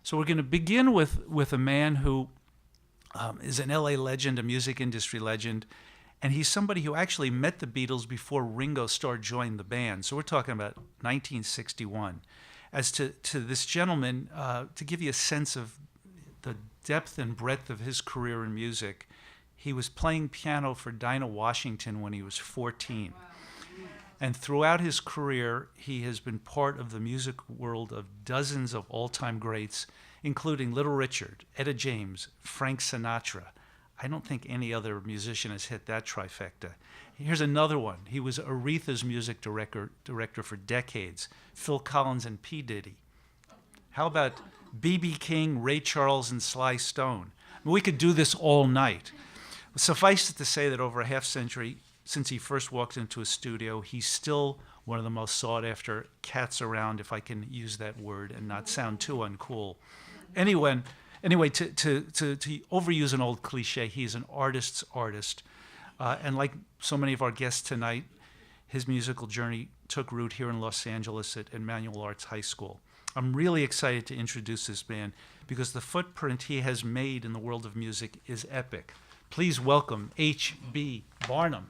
So we're going to begin with a man who is an LA legend, a music industry legend, and he's somebody who actually met the Beatles before Ringo Starr joined the band. So we're talking about 1961. As to this gentleman, to give you a sense of the depth and breadth of his career in music, he was playing piano for Dinah Washington when he was 14. And throughout his career, he has been part of the music world of dozens of all-time greats, including Little Richard, Etta James, Frank Sinatra. I don't think any other musician has hit that trifecta. Here's another one. He was Aretha's music director for decades, Phil Collins and P. Diddy. How about B.B. King, Ray Charles, and Sly Stone? I mean, we could do this all night. Suffice it to say that over a half century since he first walked into a studio, he's still one of the most sought-after cats around, if I can use that word and not sound too uncool. Anyway, to overuse an old cliche, he's an artist's artist. And like so many of our guests tonight, his musical journey took root here in Los Angeles at Emmanuel Arts High School. I'm really excited to introduce this man because the footprint he has made in the world of music is epic. Please welcome HB Barnum.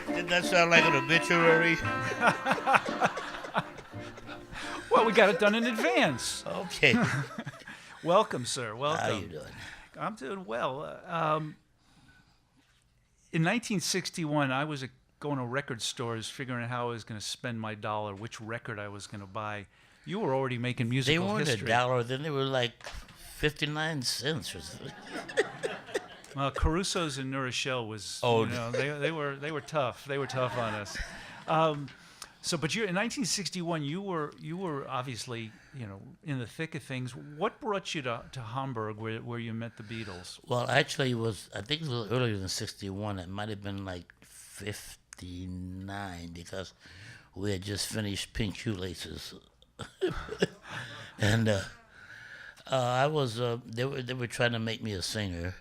Didn't that sound like an obituary? Well, we got it done in advance. Okay. Welcome, sir. Welcome. How you doing? I'm doing well. In 1961, I was going to record stores figuring out how I was going to spend my dollar, which record I was going to buy. You were already making musical They weren't history. $1, then they were like 59 cents or something. Well, Caruso's in New Rochelle was, Oh. they were tough. They were tough on us. But in 1961, you were obviously, in the thick of things. What brought you to Hamburg, where you met the Beatles? Well, actually, I think it was a little earlier than 61. It might have been like 59 because we had just finished Pink Shoelaces. And I was, they were trying to make me a singer.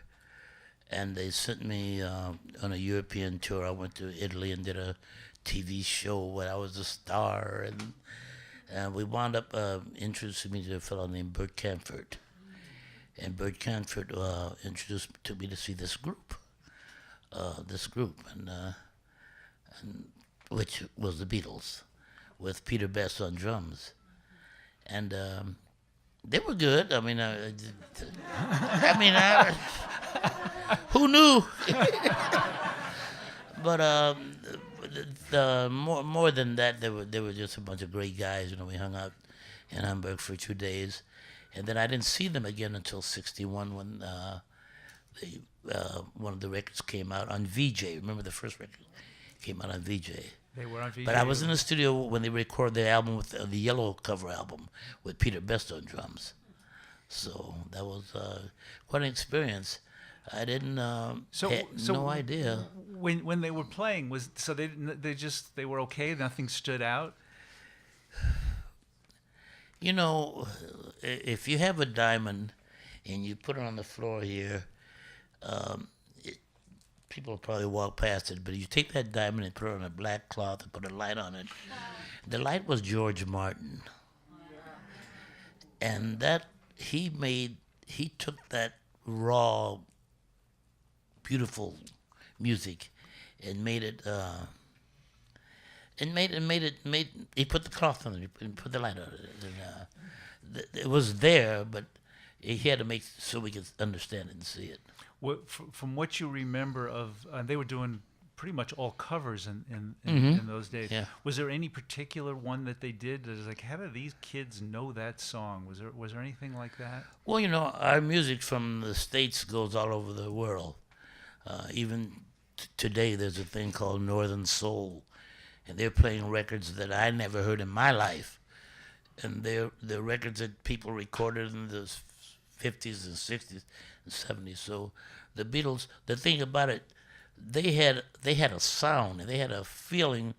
And they sent me on a European tour. I went to Italy and did a TV show where I was a star, and we wound up introducing me to a fellow named Bert Camford. And Bert Camford took me to see this group, and which was the Beatles, with Peter Best on drums, and they were good. I mean, who knew? But the more than that, they were just a bunch of great guys. We hung out in Hamburg for 2 days, and then I didn't see them again until '61 when one of the records came out on VJ. Remember the first record came out on VJ? They were on VJ. But I was in the studio when they recorded the album with the yellow cover album with Peter Best on drums. So that was quite an experience. I didn't had no idea. When they were playing, they were okay. Nothing stood out. If you have a diamond and you put it on the floor here, people will probably walk past it. But you take that diamond and put it on a black cloth and put a light on it. The light was George Martin, and that he took that raw, beautiful music and made it he put the cloth on it and put the light on it, and it was there, but he had to make so we could understand it and see it. From what you remember of, they were doing pretty much all covers in those days. Yeah. Was there any particular one that they did that was like, how do these kids know that song? Was there anything like that? Well, our music from the States goes all over the world. Even today, there's a thing called Northern Soul, and they're playing records that I never heard in my life, and they're records that people recorded in the 50s and 60s and 70s. So the Beatles, the thing about it, they had a sound, and they had a feeling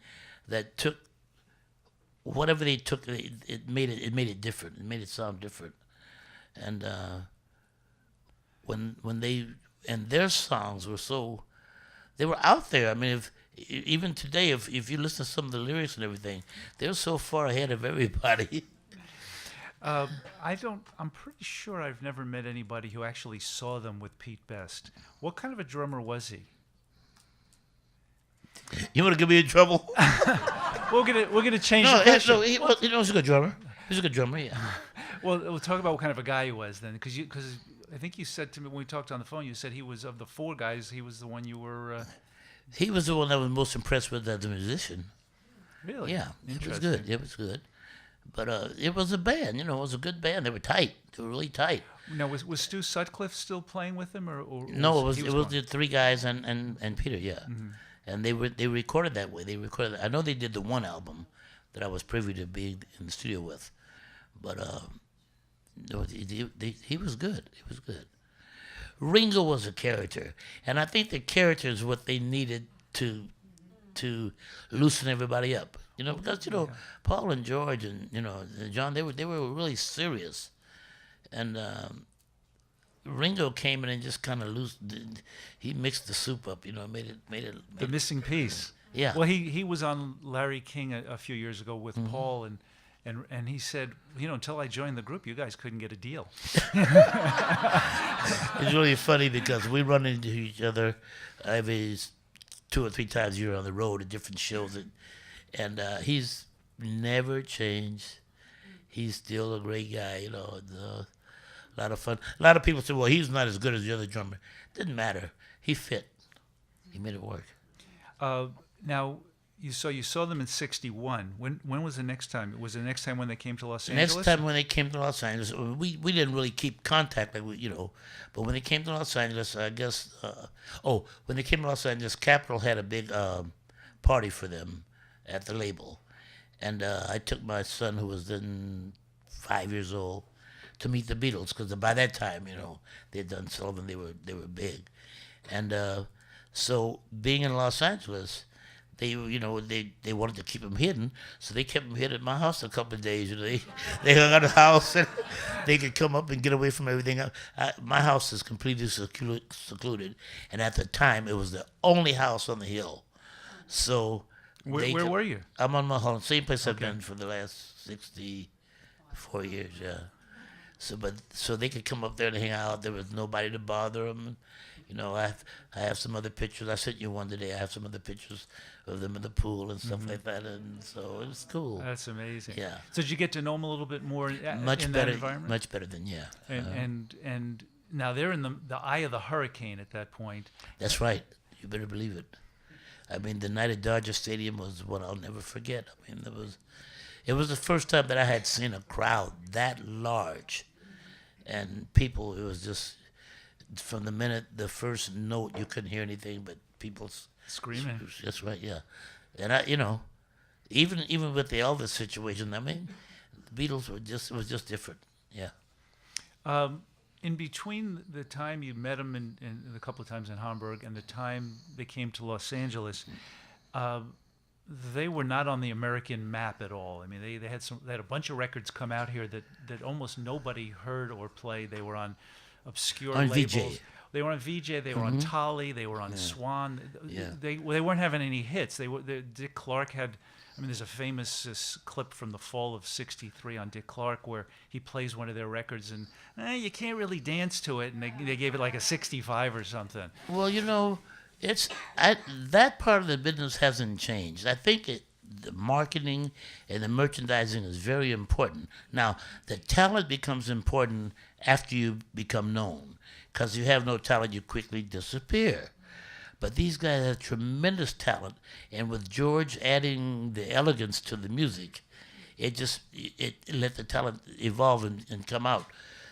that took whatever they took, it made it different. It made it sound different, and when they and their songs were so they were out there. I mean, if even today, if you listen to some of the lyrics and everything, they're so far ahead of everybody. I'm pretty sure I've never met anybody who actually saw them with Pete Best. What kind of a drummer was he? You want to get me in trouble? We're gonna change No, the question. no, he was a good drummer. He's a good drummer, yeah. Well, we'll talk about what kind of a guy he was then, because I think you said to me when we talked on the phone, you said he was of the four guys, he was the one you were. He was the one I was most impressed with as a musician. Really? Yeah, it was Interesting. good. It was good. But it was a band, it was a good band. They were tight. They were really tight. Now, was Stu Sutcliffe still playing with them, or No, he it was gone? the three guys and Peter, yeah. Mm-hmm. And they recorded that way. They recorded. I know they did the one album that I was privy to be in the studio with, but no, he was good. He was good. Ringo was a character, and I think the character is what they needed to loosen everybody up. Because Paul and George and John, they were really serious, and Ringo came in and just kind of he mixed the soup up. Made it The missing piece. Yeah. Well, he was on Larry King a few years ago with Paul, and he said, until I joined the group, you guys couldn't get a deal. It's really funny because we run into each other every 2 or 3 times a year on the road at different shows, and he's never changed. He's still a great guy, a lot of fun. A lot of people say, well, he's not as good as the other drummer. Didn't matter. He fit. He made it work. Now, you saw them in '61. When was the next time? Was the next time when they came to Los Angeles? Next time when they came to Los Angeles, we didn't really keep contact, but when they came to Los Angeles, I guess, when they came to Los Angeles, Capitol had a big party for them at the label. And I took my son, who was then 5 years old, to meet the Beatles, because by that time, they'd done Sullivan, they were big. And so being in Los Angeles, they wanted to keep him hidden, so they kept him hid at my house a couple of days. They hung out the house, and they could come up and get away from everything. My house is completely secluded, and at the time, it was the only house on the hill. So where were you? I'm on Mulholland, same place I've been for the last 64 years. Yeah. So they could come up there and hang out. There was nobody to bother them. I have some other pictures. I sent you one today. I have some other pictures of them in the pool and stuff like that, and so it was cool. That's amazing. Yeah. So did you get to know them a little bit more in Much better, that environment? much better than And now they're in the eye of the hurricane at that point. That's right. You better believe it. I mean, the night at Dodger Stadium was what I'll never forget. I mean, it was the first time that I had seen a crowd that large, and people. It was just from the minute the first note, you couldn't hear anything but people Screaming. That's right, yeah. And even with the Elvis situation, I mean, the Beatles it was just different, yeah. In between the time you met them in a couple of times in Hamburg and the time they came to Los Angeles, they were not on the American map at all. I mean, they had a bunch of records come out here that almost nobody heard or played. They were on obscure On labels. VJ. They were on VJ. They were on Tolly. They were on Swan. Yeah. They weren't having any hits. Dick Clark had. I mean, there's a famous clip from the fall of '63 on Dick Clark where he plays one of their records and you can't really dance to it, and they gave it like a 65 or something. Well, that part of the business hasn't changed. I think the marketing and the merchandising is very important. Now, the talent becomes important after you become known. Because you have no talent, you quickly disappear. But these guys have tremendous talent, and with George adding the elegance to the music, it let the talent evolve and come out.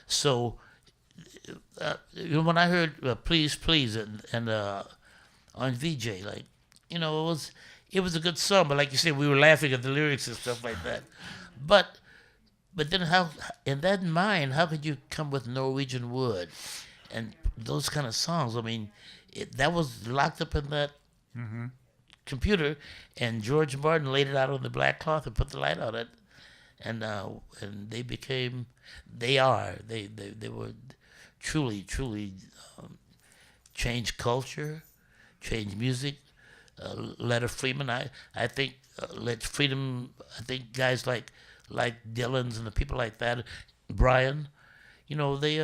So, when I heard "Please, Please" and on VJ, it was a good song. But like you said, we were laughing at the lyrics and stuff like that. But then how in that mind, how could you come with Norwegian Wood and those kind of songs? I mean, that was locked up in that computer, and George Martin laid it out on the black cloth and put the light on it, and they were truly change culture, change music. Letter Freeman, I think Let Freedom. I think guys like Dylan's and the people like that, Brian, you know, they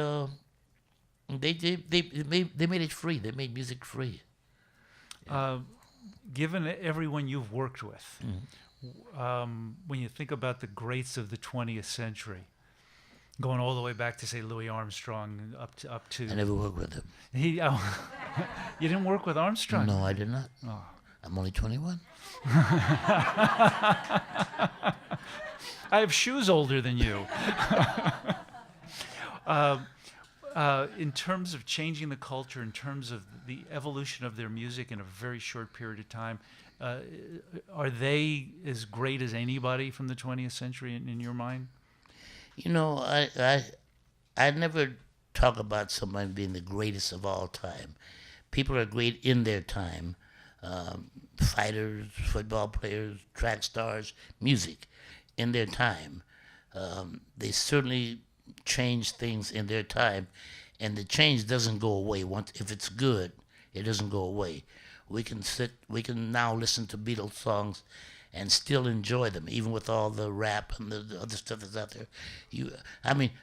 made it free. They made music free. Given everyone you've worked with, when you think about the greats of the 20th century, going all the way back to say Louis Armstrong up to I never worked with him. you didn't work with Armstrong? No, I did not. Oh. I'm only 21. I have shoes older than you. In terms of changing the culture, in terms of the evolution of their music in a very short period of time, are they as great as anybody from the 20th century in your mind? You know, I never talk about someone being the greatest of all time. People are great in their time. Fighters, football players, track stars, music in their time. They certainly change things in their time, and the change doesn't go away. Once, if it's good, it doesn't go away. We can now listen to Beatles songs and still enjoy them, even with all the rap and the other stuff that's out there.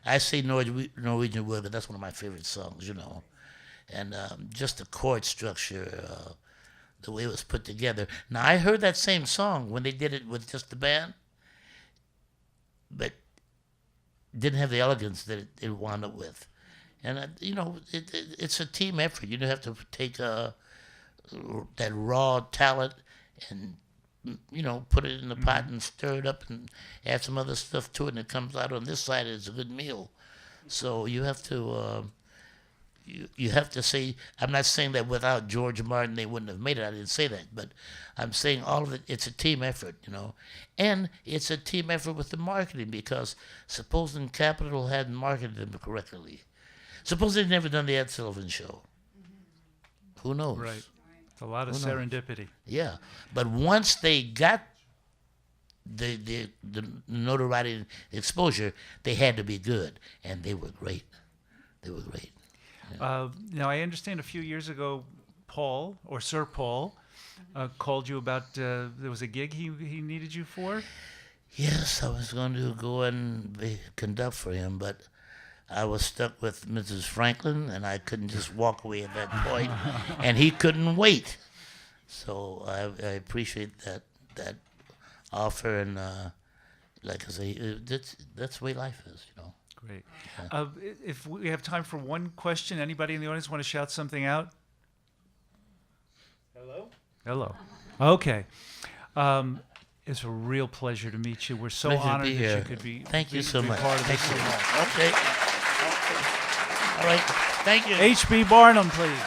I say Norwegian Wood, but that's one of my favorite songs, you know. And just the chord structure, the way it was put together. Now, I heard that same song when they did it with just the band, but didn't have the elegance that it wound up with. And, it's a team effort. You have to take that raw talent and, put it in the pot and stir it up and add some other stuff to it, and it comes out on this side. It's a good meal. So you have to... You have to say, I'm not saying that without George Martin they wouldn't have made it. I didn't say that. But I'm saying all of it, it's a team effort, And it's a team effort with the marketing, because supposing Capitol hadn't marketed them correctly. Suppose they'd never done the Ed Sullivan Show. Who knows? Right. It's a lot of serendipity. Yeah. But once they got the notoriety and exposure, they had to be good. And they were great. They were great. Now, I understand a few years ago, Sir Paul, called you about there was a gig he needed you for? Yes, I was going to go and conduct for him, but I was stuck with Mrs. Franklin, and I couldn't just walk away at that point, and he couldn't wait. So I appreciate that offer, and like I say, that's the way life is, Great. If we have time for one question, anybody in the audience want to shout something out? Hello. Okay. It's a real pleasure to meet you. We're so honored that you could be. Thank you so much. Part of this. Okay. All right. Thank you. HB Barnum, please.